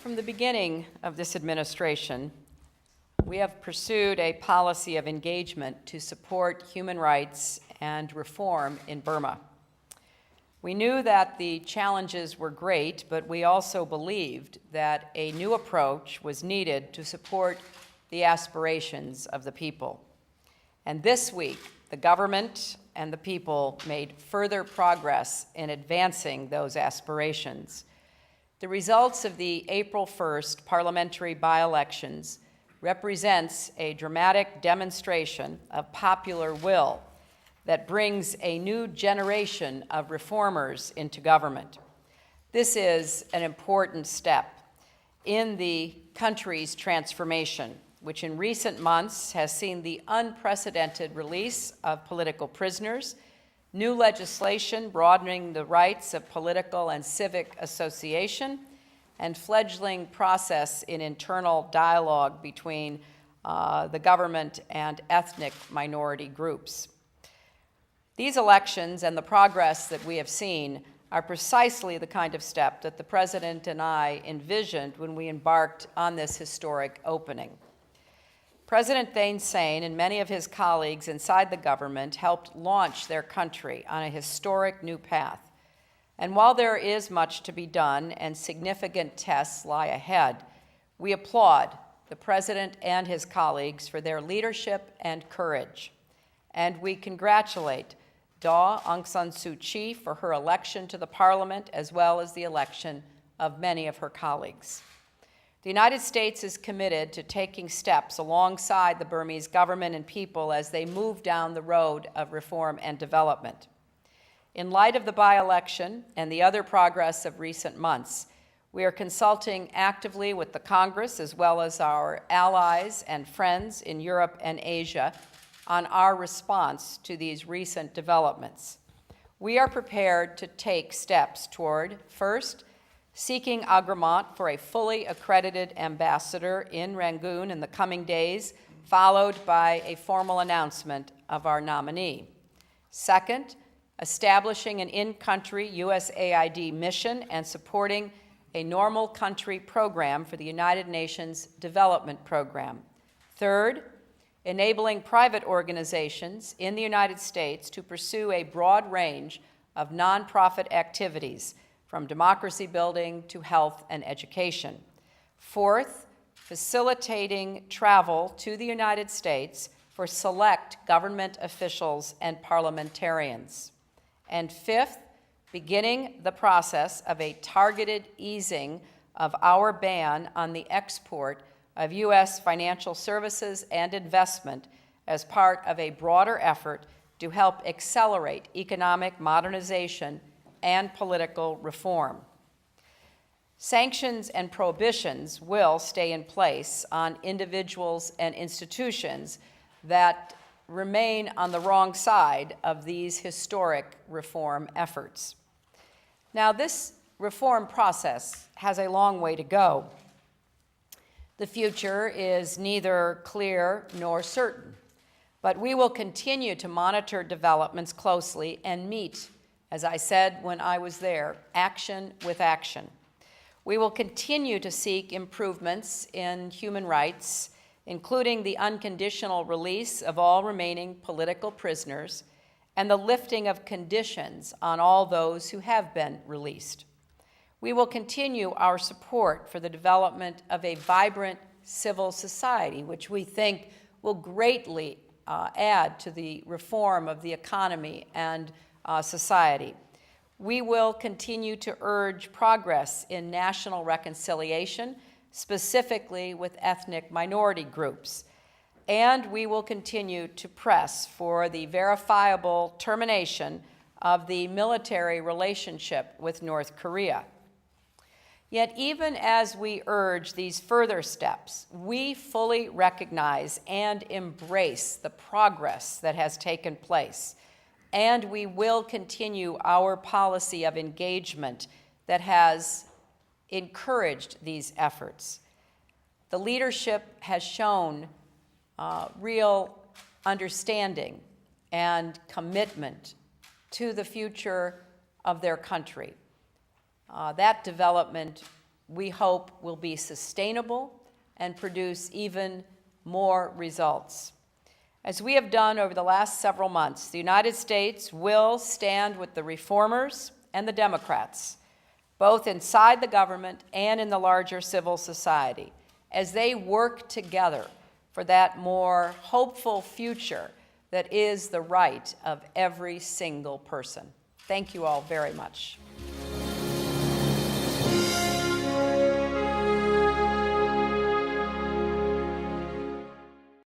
From the beginning of this administration, we have pursued a policy of engagement to support human rights and reform in Burma. We knew that the challenges were great, but we also believed that a new approach was needed to support the aspirations of the people. And this week, the government and the people made further progress in advancing those aspirations. The results of the April 1st parliamentary by-elections represents a dramatic demonstration of popular will that brings a new generation of reformers into government. This is an important step in the country's transformation, which in recent months has seen the unprecedented release of political prisoners, new legislation broadening the rights of political and civic association, and fledgling process in internal dialogue between the government and ethnic minority groups. These elections and the progress that we have seen are precisely the kind of step that the President and I envisioned when we embarked on this historic opening. President Thein Sein and many of his colleagues inside the government helped launch their country on a historic new path. And while there is much to be done and significant tests lie ahead, we applaud the President and his colleagues for their leadership and courage. And we congratulate Daw Aung San Suu Kyi for her election to the Parliament, as well as the election of many of her colleagues. The United States is committed to taking steps alongside the Burmese government and people as they move down the road of reform and development. In light of the by-election and the other progress of recent months, we are consulting actively with the Congress as well as our allies and friends in Europe and Asia on our response to these recent developments. We are prepared to take steps toward, first, seeking agreement for a fully accredited ambassador in Rangoon in the coming days, followed by a formal announcement of our nominee. Second, establishing an in-country USAID mission and supporting a normal country program for the United Nations Development Program. Third, enabling private organizations in the United States to pursue a broad range of nonprofit activities, from democracy building to health and education. Fourth, facilitating travel to the United States for select government officials and parliamentarians. And fifth, beginning the process of a targeted easing of our ban on the export of U.S. financial services and investment as part of a broader effort to help accelerate economic modernization and political reform. Sanctions and prohibitions will stay in place on individuals and institutions that remain on the wrong side of these historic reform efforts. Now, this reform process has a long way to go. The future is neither clear nor certain, but we will continue to monitor developments closely and meet, as I said when I was there, action with action. We will continue to seek improvements in human rights, including the unconditional release of all remaining political prisoners and the lifting of conditions on all those who have been released. We will continue our support for the development of a vibrant civil society, which we think will greatly add to the reform of the economy and society. We will continue to urge progress in national reconciliation, specifically with ethnic minority groups. And we will continue to press for the verifiable termination of the military relationship with North Korea. Yet even as we urge these further steps, we fully recognize and embrace the progress that has taken place, and we will continue our policy of engagement that has encouraged these efforts. The leadership has shown real understanding and commitment to the future of their country. That development we hope will be sustainable and produce even more results. As we have done over the last several months, the United States will stand with the reformers and the Democrats, both inside the government and in the larger civil society, as they work together for that more hopeful future that is the right of every single person. Thank you all very much.